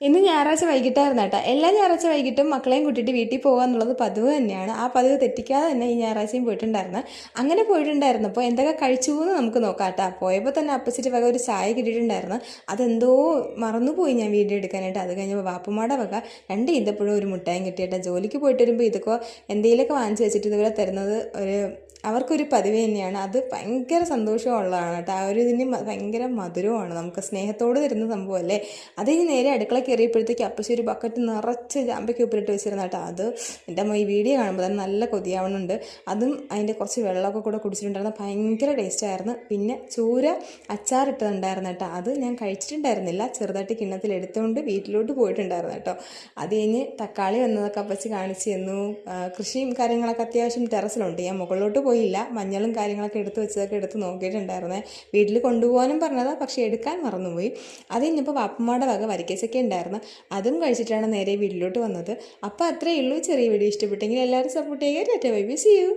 ഇന്ന് ഞായറാഴ്ച വൈകിട്ടായിരുന്നു കേട്ടോ. എല്ലാ ഞായറാഴ്ച വൈകിട്ടും മക്കളെയും കൂട്ടിയിട്ട് വീട്ടിൽ പോകുക എന്നുള്ളത് പതിവ് തന്നെയാണ്. ആ പതിവ് തെറ്റിക്കാതെ തന്നെ ഈ ഞായറാഴ്ചയും പോയിട്ടുണ്ടായിരുന്നു. അങ്ങനെ പോയിട്ടുണ്ടായിരുന്നപ്പോൾ എന്തൊക്കെ കഴിച്ചു എന്ന് നമുക്ക് നോക്കാം കേട്ടോ. പോയപ്പോൾ തന്നെ അപ്പച്ചിട്ട് വക ഒരു ചായ കിട്ടിയിട്ടുണ്ടായിരുന്നു. അതെന്തോ മറന്നുപോയി ഞാൻ വീഡിയോ എടുക്കാനായിട്ട്. അത് കഴിഞ്ഞപ്പോൾ വാപ്പുമാടെ വക 2 ഈന്തപ്പഴവും ഒരു മുട്ടായും കിട്ടിയിട്ടാ. ജോലിക്ക് പോയിട്ട് വരുമ്പോൾ ഇതൊക്കെ എന്തെങ്കിലുമൊക്കെ വാങ്ങിച്ച് വെച്ചിട്ട് ഇതുപോലെ തരുന്നത് അവർക്കൊരു പതിവ് തന്നെയാണ്. അത് ഭയങ്കര സന്തോഷമുള്ളതാണ് കേട്ടോ. ആ ഒരു ഇതിന് ഭയങ്കര മധുരമാണ്, നമുക്ക് സ്നേഹത്തോട് തരുന്ന സംഭവമല്ലേ. അത് കഴിഞ്ഞ് നേരെ അടുക്കള കയറിയപ്പോഴത്തേക്ക് അപ്പച്ചി ഒരു ബക്കറ്റ് നിറച്ച് ജാമ്പയ്ക്ക് ഉപ്പിലിട്ട് വെച്ചിരുന്ന കേട്ടോ. അത് എൻ്റെ അമ്മ ഈ വീഡിയോ കാണുമ്പോൾ തന്നെ നല്ല കൊതിയാവുന്നുണ്ട്. അതും അതിൻ്റെ കുറച്ച് വെള്ളമൊക്കെ കൂടെ കുടിച്ചിട്ടുണ്ടായിരുന്നു. ഭയങ്കര ടേസ്റ്റായിരുന്നു. പിന്നെ ചൂര അച്ചാറിട്ടതുണ്ടായിരുന്നു കേട്ടോ. അത് ഞാൻ കഴിച്ചിട്ടുണ്ടായിരുന്നില്ല. ചെറുതായിട്ട് കിണ്ണത്തിൽ എടുത്തുകൊണ്ട് വീട്ടിലോട്ട് പോയിട്ടുണ്ടായിരുന്നു കേട്ടോ. അത് കഴിഞ്ഞ് തക്കാളി വന്നതൊക്കെ അപ്പച്ചി കാണിച്ചു തന്നു. കൃഷിയും കാര്യങ്ങളൊക്കെ അത്യാവശ്യം ടെറസിലുണ്ട്. ഞാൻ മുകളിലോട്ട് പോയില്ല. മഞ്ഞളും കാര്യങ്ങളൊക്കെ എടുത്ത് വെച്ചതൊക്കെ എടുത്ത് നോക്കിയിട്ടുണ്ടായിരുന്നേ. വീട്ടിൽ കൊണ്ടുപോകാനും പറഞ്ഞതാണ്, പക്ഷേ എടുക്കാൻ മറന്നുപോയി. അത് കഴിഞ്ഞപ്പോൾ വാപ്പമ്മയുടെ വക വരിക്കച്ചക്ക ഉണ്ടായിരുന്നു. അതും കഴിച്ചിട്ടാണ് നേരെ വീട്ടിലോട്ട് വന്നത്. അപ്പോൾ അത്രയേ ഉള്ളൂ. ചെറിയ വീഡിയോ ഇഷ്ടപ്പെട്ടെങ്കിൽ എല്ലാവരും സപ്പോർട്ട് ചെയ്യുക. Tata bye bye, see U.